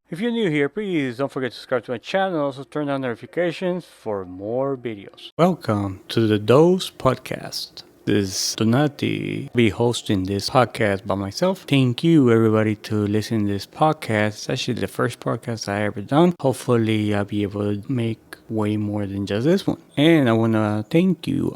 If you're new here, please don't forget to subscribe to my channel. Also, turn on notifications for more videos. Welcome to the Dose Podcast. This is Donati. Be hosting this podcast by myself. Thank you, everybody, to listen to this podcast. It's actually the first podcast I ever done. Hopefully, I'll be able to make way more than just this one. And I want to thank you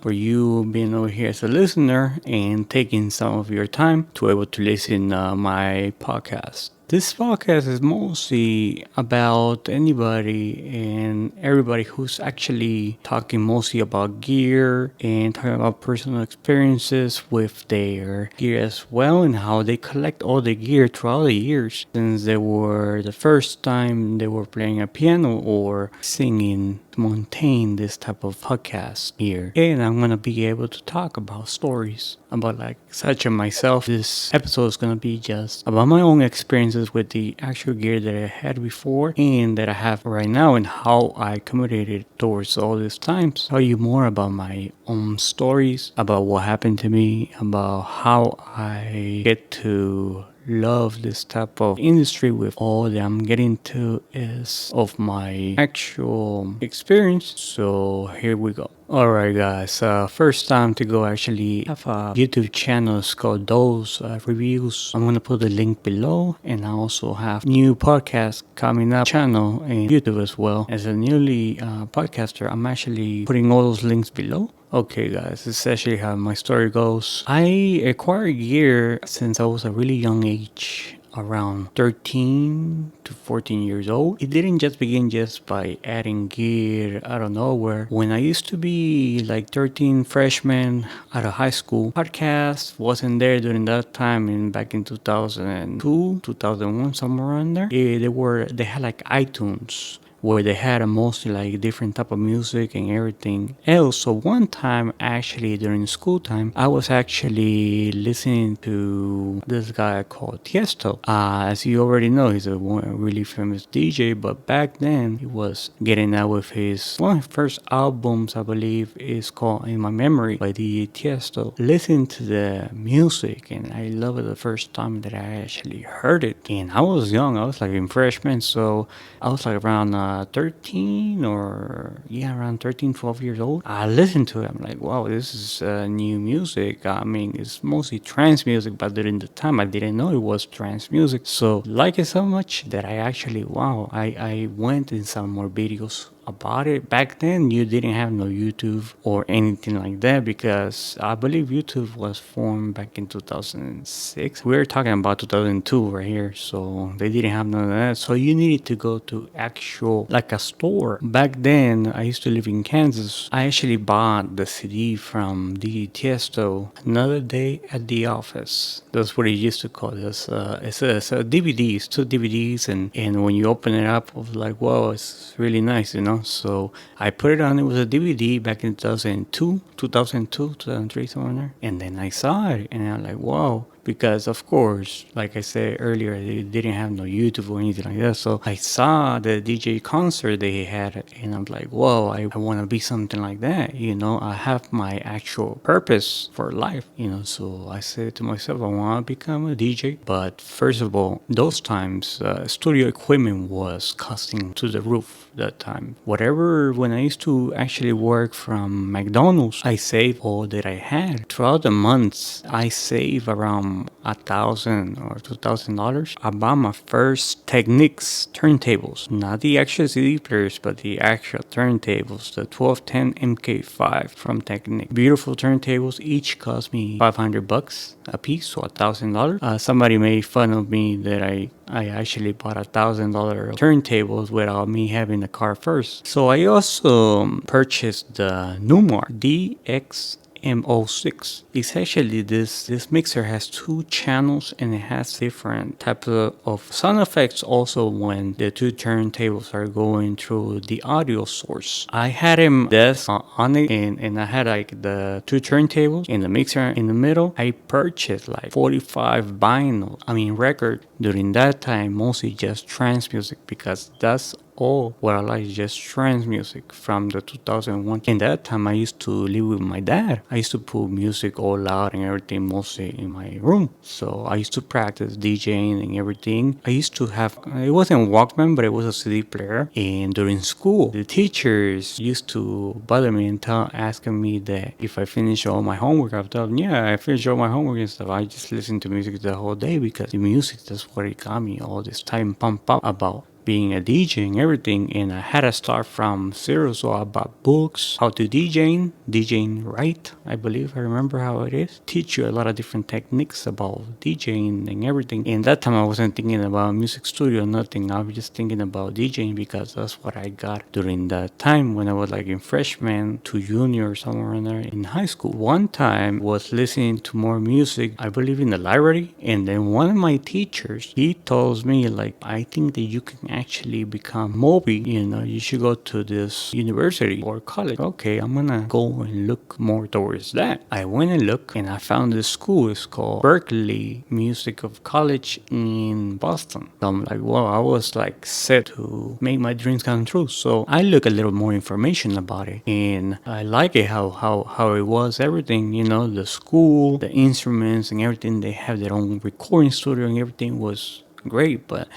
for you being over here as a listener and taking some of your time to able to listen my podcast. This podcast is mostly about anybody and everybody who's actually talking mostly about gear and talking about personal experiences with their gear as well and how they collect all the gear throughout the years since they were the first time they were playing a piano or singing to maintain this type of podcast here. And I'm gonna be able to talk about stories about like such as myself. This episode is gonna be just about my own experiences with the actual gear that I had before and that I have right now and how I accommodated towards all these times. Tell you more about my own stories, about what happened to me, about how I get to love this type of industry with all that I'm getting to is of my actual experience. So here we go. Alright guys, first time to go actually have a YouTube channel. It's called Those Reviews. I'm gonna put the link below and I also have new podcast coming up channel and YouTube as well. As a newly podcaster, I'm actually putting all those links below. Okay guys, this is actually how my story goes. I acquired gear since I was a really young age, around 13 to 14 years old. It didn't just begin just by adding gear out of nowhere. When I used to be like 13 freshman out of high school, podcast wasn't there during that time in back in 2002, 2001, somewhere around there. They had like iTunes where they had a mostly like different type of music and everything else. So one time actually during school time, I was actually listening to this guy called Tiesto. As you already know, he's a really famous DJ, but back then he was getting out with one of his first albums, I believe, is called In My Memory by DJ Tiesto. Listen to the music and I love it the first time that I actually heard it. And I was young, I was like in freshman, so I was like around 13 or around 13, 12 years old. I listened to it. I'm like, wow, this is new music. I mean, it's mostly trance music, but during the time I didn't know it was trance music. So like it so much that I went in some more videos about it. Back then you didn't have no YouTube or anything like that because I believe YouTube was formed back in 2006. We're talking about 2002 right here, so they didn't have none of that. So you needed to go to actual like a store. Back then I used to live in Kansas. I actually bought the CD from the Tiesto, Another Day at the Office. That's what he used to call this. It's a DVDs, two DVDs, and when you open it up, I was like, whoa, it's really nice, you know. So I put it on. It was a DVD back in 2002, 2003, somewhere in there. And then I saw it, and I'm like, wow. Because of course, like I said earlier, they didn't have no YouTube or anything like that. So I saw the DJ concert they had, and I'm like, whoa, I want to be something like that. You know, I have my actual purpose for life. You know, so I said to myself, I want to become a DJ. But first of all, those times, studio equipment was costing to the roof that time. Whatever, when I used to actually work from McDonald's, I saved all that I had. Throughout the months, I saved around $1,000 or $2,000. I bought my first Technics turntables, not the actual CD players, but the actual turntables, the 1210 MK5 from Technics. Beautiful turntables, each cost me $500 a piece, so $1,000. Somebody made fun of me that I actually bought $1,000 turntables without me having the car first. So I also purchased the Newmark DX M06. It's actually this mixer has two channels and it has different types of sound effects also when the two turntables are going through the audio source. I had him desk on it and I had like the two turntables and the mixer in the middle. I purchased like 45 record during that time, mostly just trance music because that's or what I like is just trance music from the 2001. In that time, I used to live with my dad. I used to put music all loud and everything, mostly in my room. So I used to practice DJing and everything. I used to have, it wasn't Walkman, but it was a CD player. And during school, the teachers used to bother me and asking me that if I finished all my homework. I would tell them, yeah, I finished all my homework and stuff. I just listened to music the whole day because the music, that's what it got me all this time pumped up about being a DJ and everything. And I had to start from zero, so I bought books, how to DJing right, I believe I remember how it is. Teach you a lot of different techniques about DJing and everything. And that time I wasn't thinking about music studio, nothing. I was just thinking about DJing because that's what I got during that time when I was like in freshman to junior or somewhere in there in high school. One time was listening to more music, I believe in the library, and then one of my teachers, he told me like, I think that you can actually become Moby, you should go to this university or college. Okay, I'm gonna go and look more towards that. I went and looked and I found this school. It's called Berkeley Music of College in Boston. So I'm like, well, I was like set to make my dreams come true. So I look a little more information about it, and I like it how it was, everything, the school, the instruments and everything. They have their own recording studio and everything was great, but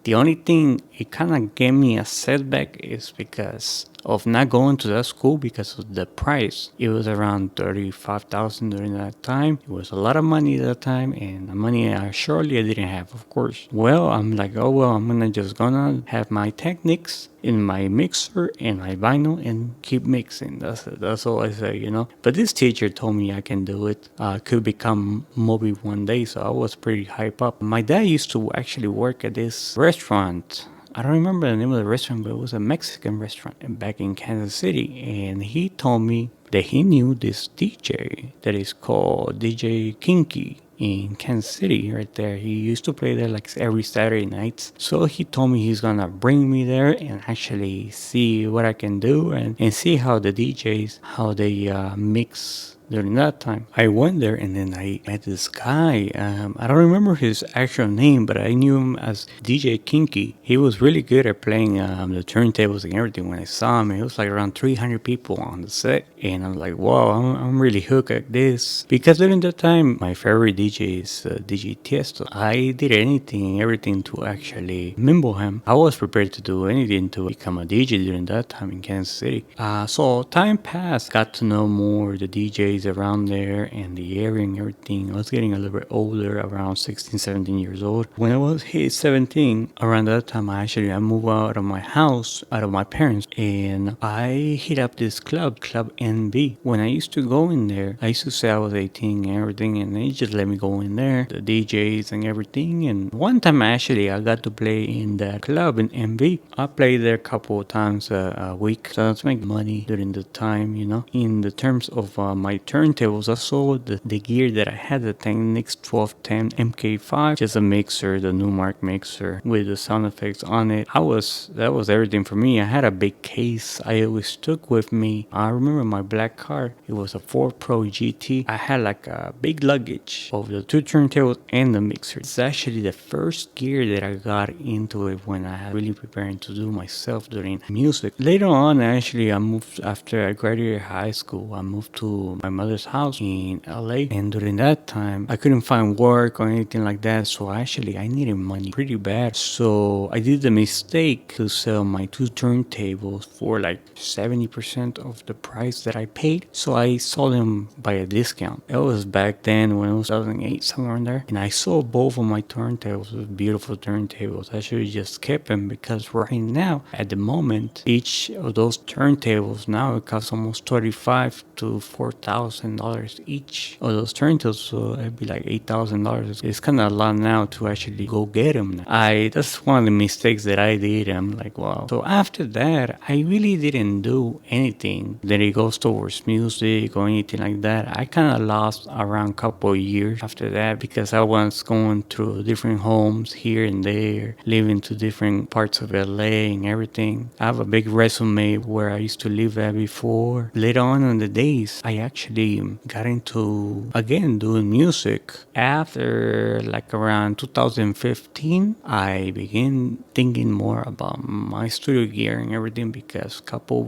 the only thing it kind of gave me a setback is because of not going to that school because of the price. It was around $35,000 during that time. It was a lot of money at that time, and the money I didn't have, of course. Well, I'm like, oh well, I'm gonna have my techniques in my mixer and my vinyl and keep mixing. That's all I say, But this teacher told me I can do it. I could become Moby one day, so I was pretty hyped up. My dad used to actually work at this restaurant. I don't remember the name of the restaurant, but it was a Mexican restaurant back in Kansas City. And he told me that he knew this DJ that is called DJ Kinky in Kansas City right there. He used to play there like every Saturday nights. So he told me he's gonna bring me there and actually see what I can do and see how the DJs, how they mix during that time. I went there and then I met this guy. I don't remember his actual name, but I knew him as DJ Kinky. He was really good at playing the turntables and everything. When I saw him, it was like around 300 people on the set. And I'm like, wow, I'm really hooked at this. Because during that time, my favorite DJ is DJ Tiesto. I did anything and everything to actually mimble him. I was prepared to do anything to become a DJ during that time in Kansas City. So time passed, got to know more the DJs around there and the area and everything. I was getting a little bit older, around 16, 17 years old. When I was hit 17, around that time, I moved out of my house, out of my parents, and I hit up this Club NB. When I used to go in there, I used to say I was 18 and everything, and they just let me go in there, the DJs and everything. And one time, I got to play in that club in NB. I played there a couple of times a week, so I was making money during the time, In the terms of my turntables, I saw the gear that I had, the Technics 1210 MK5, just a mixer, the Numark mixer with the sound effects on it. That was everything for me. I had a big case I always took with me. I remember my black car, it was a Ford Pro GT. I had like a big luggage of the two turntables and the mixer. It's actually the first gear that I got into it when I was really preparing to do myself during music. Later on, I moved after I graduated high school. I moved to my mother's house in LA, and during that time I couldn't find work or anything like that, so I needed money pretty bad. So I did the mistake to sell my two turntables for like 70% of the price that I paid. So I sold them by a discount. It was back then when it was 2008, somewhere in there, and I sold both of my turntables, beautiful turntables. I should have just kept them because right now at the moment each of those turntables now it costs almost $35,000 to $4,000 each of those turntables, so it'd be like $8,000. It's kind of a lot now to actually go get them. That's one of the mistakes that I did. I'm like, wow. So after that, I really didn't do anything that it goes towards music or anything like that. I kind of lost around a couple of years after that because I was going through different homes here and there, living to different parts of LA and everything. I have a big resume where I used to live at before. Later on in the days, I actually actually got into again doing music after like around 2015. I began thinking more about my studio gear and everything because couple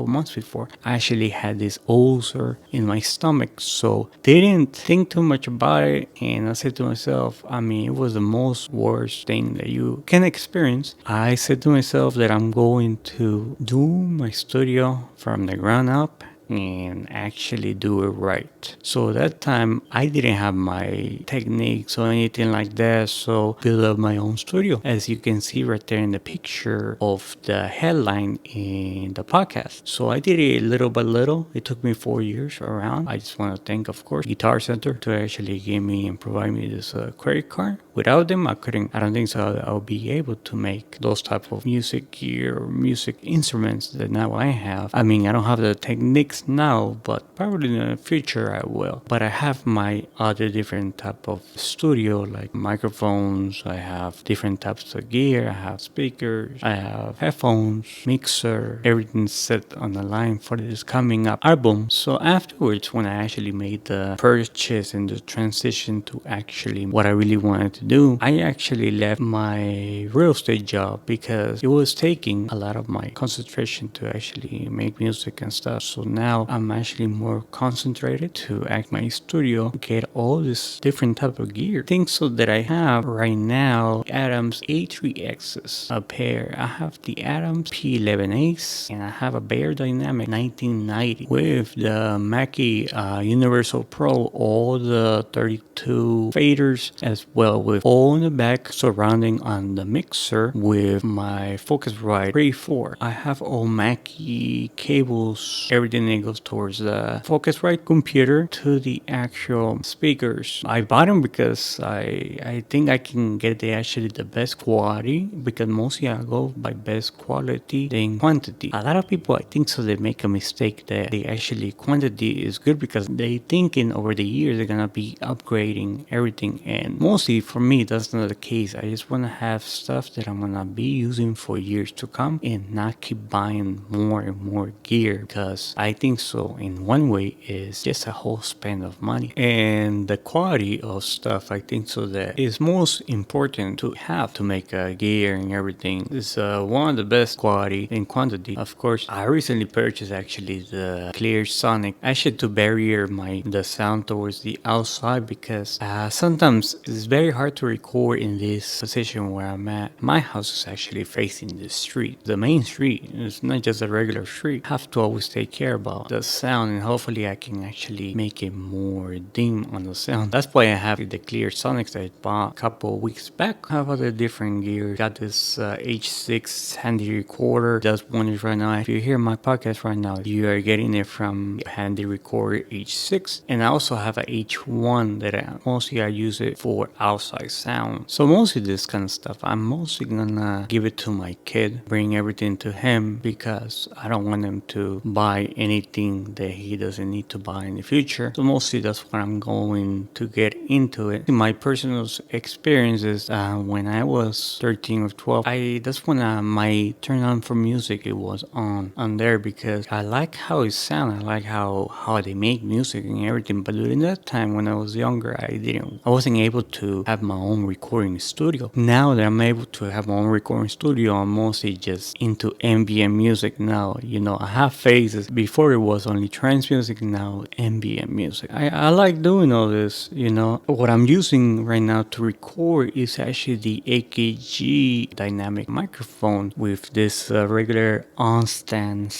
months before, I actually had this ulcer in my stomach, so didn't think too much about it. And I said to myself, I mean, it was the most worst thing that you can experience. I said to myself that I'm going to do my studio from the ground up and actually do it right. So that time I didn't have my techniques or anything like that, so build up my own studio, as you can see right there in the picture of the headline in the podcast. So I did it little by little. It took me 4 years around. I just want to thank, of course, Guitar Center to actually give me and provide me this credit card. Without them, I don't think so I'll be able to make those type of music gear or music instruments that now I have. I mean, I don't have the techniques now, but probably in the future I will. But I have my other different type of studio, like microphones. I have different types of gear. I have speakers. I have headphones, mixer, everything set on the line for this coming up album. So afterwards, when I actually made the purchase and the transition to actually what I really wanted to do, I actually left my real estate job because it was taking a lot of my concentration to actually make music and stuff. So now I'm actually more concentrated to act my studio, get all this different type of gear. Things so that I have right now, Adams A3Xs, a pair. I have the Adams P11As and I have a Beyerdynamic 1990 with the Mackie Universal Pro, all the 32 faders as well, with all in the back surrounding on the mixer with my Focusrite Pre 4. I have all Mackie cables, everything that goes towards the Focusrite computer to the actual speakers. I bought them because I think I can get the best quality, because mostly I go by best quality than quantity. A lot of people, I think so, they make a mistake that they actually quantity is good because they thinking over the years they're gonna be upgrading everything, and mostly for me that's not the case. I just want to have stuff that I'm gonna be using for years to come and not keep buying more and more gear, because I think so in one way is just a whole spend of money. And the quality of stuff, I think so that is most important to have to make a gear and everything. It's one of the best quality and quantity. Of course, I recently purchased actually the Clear Sonic, actually to barrier the sound towards the outside, because sometimes it's very hard to record in this position where I'm at. My house is actually facing the street, the main street. It's not just a regular street. I have to always take care about the sound, and hopefully I can actually make it more dim on the sound. That's why I have the Clear Sonics that I bought a couple weeks back. I have other different gear. Got this H6 handy recorder. That's wonders right now. If you hear my podcast right now, you are getting it from handy recorder H6. And I also have a H1 that mostly I use it for outside sound. So mostly this kind of stuff, I'm mostly gonna give it to my kid, bring everything to him, because I don't want him to buy anything that he doesn't need to buy in the future. So mostly that's what I'm going to get into it. In my personal experiences, when I was 13 or 12, that's when my turn on for music, it was on there, because I like how it sounds. I like how they make music and everything. But during that time when I was younger, I wasn't able to have my own recording studio. Now that I'm able to have my own recording studio, I'm mostly just into ambient music now. You know, I have phases. Before it was only trance music, now ambient music. I like doing all this, you know. What I'm using right now to record is actually the AKG dynamic microphone with this regular on-stand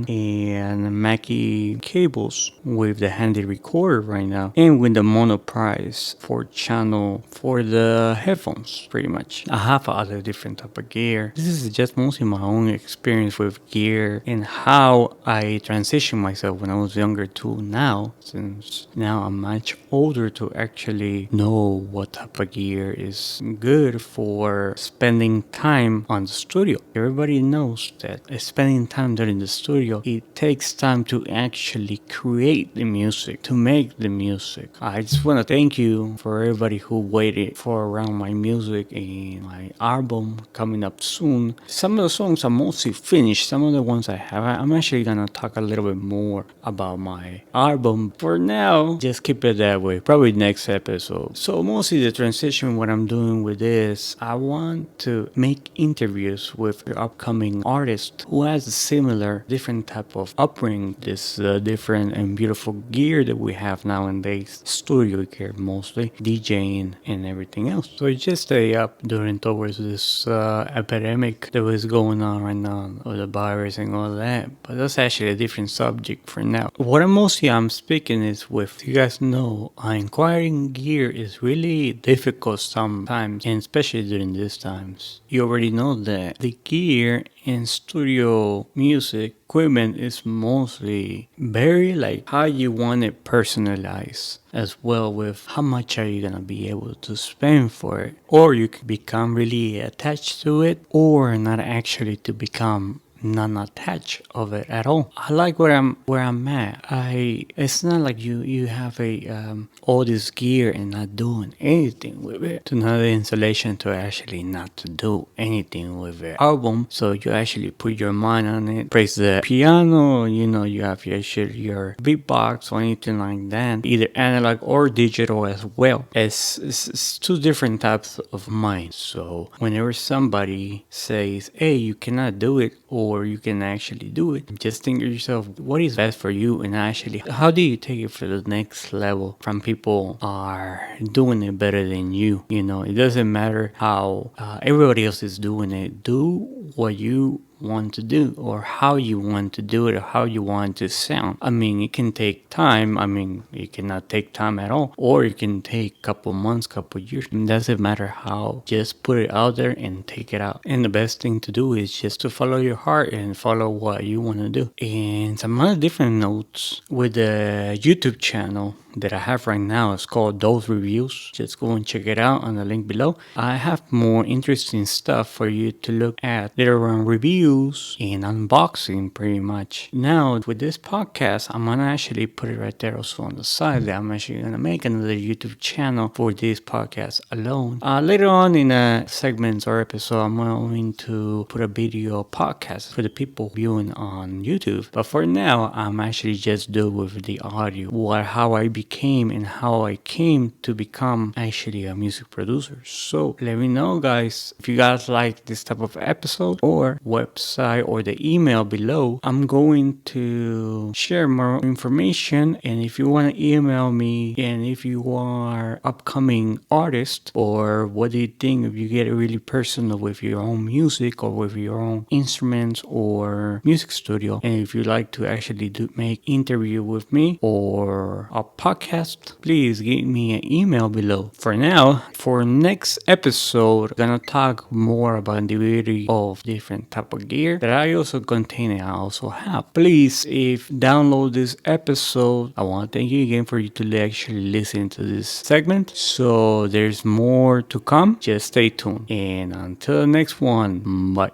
and Mackie cables with the handy recorder right now, and with the Monoprice 4-channel for the headphones. Pretty much I have other different type of gear. This is just mostly my own experience with gear and how I transitioned myself when I was younger to now, since now I'm much older to actually know what type of gear is good for spending time on the studio. Everybody knows that spending time during the studio, it takes time to actually create the music, to make the music. I just want to thank you for everybody who waited for around my music and my album coming up soon. Some of the songs are mostly finished. Some of the ones I have, I'm actually gonna talk a little little bit more about my album. For now, just keep it that way. Probably next episode. So mostly the transition, what I'm doing with this, I want to make interviews with upcoming artists who has a similar, different type of upbringing, this different and beautiful gear that we have nowadays, studio gear mostly, DJing and everything else. So I just stay up during towards this epidemic that was going on right now, or the virus and all that. But that's actually a different subject for now. What I'm speaking is with, you guys know, acquiring gear is really difficult sometimes, and especially during these times. You already know that the gear in studio music equipment is mostly very like how you want it personalized, as well with how much are you gonna be able to spend for it, or you can become really attached to it, or not actually to become non-attached of it at all. I like where I'm at. It's not like you have a all this gear and not doing anything with it. To not the installation to actually not to do anything with the album. So you actually put your mind on it, praise the piano, you have your beatbox or anything like that, either analog or digital as well. It's two different types of mind. So whenever somebody says, hey, you cannot do it, or you can actually do it, just think to yourself, what is best for you, and actually how do you take it for the next level from people are doing it better than you. It doesn't matter how everybody else is doing it. Do what you want to do, or how you want to do it, or how you want to sound. It can take time. It cannot take time at all, or it can take couple months, couple years. It doesn't matter how. Just put it out there and take it out. And the best thing to do is just to follow your heart and follow what you want to do. And some other different notes with the YouTube channel that I have right now. It's called Those Reviews. Just go and check it out on the link below. I have more interesting stuff for you to look at. There are reviews and unboxing pretty much. Now with this podcast, I'm gonna actually put it right there also on the side that I'm actually gonna make another YouTube channel for this podcast alone. Later on in a segments or episode, I'm going to put a video podcast for the people viewing on YouTube. But for now, I'm actually just doing with the audio, how I became and how I came to become actually a music producer. So let me know, guys, if you guys like this type of episode or website or the email below. I'm going to share more information, and if you want to email me, and if you are upcoming artist, or what do you think if you get really personal with your own music or with your own instruments or music studio, and if you like to actually make interview with me or a podcast, please give me an email below. For now, for next episode, I'm gonna talk more about the beauty of different type of gear that I also contain and I also have. Please, if download this episode, I want to thank you again for you to actually listen to this segment. So there's more to come. Just stay tuned. And until the next one, bye.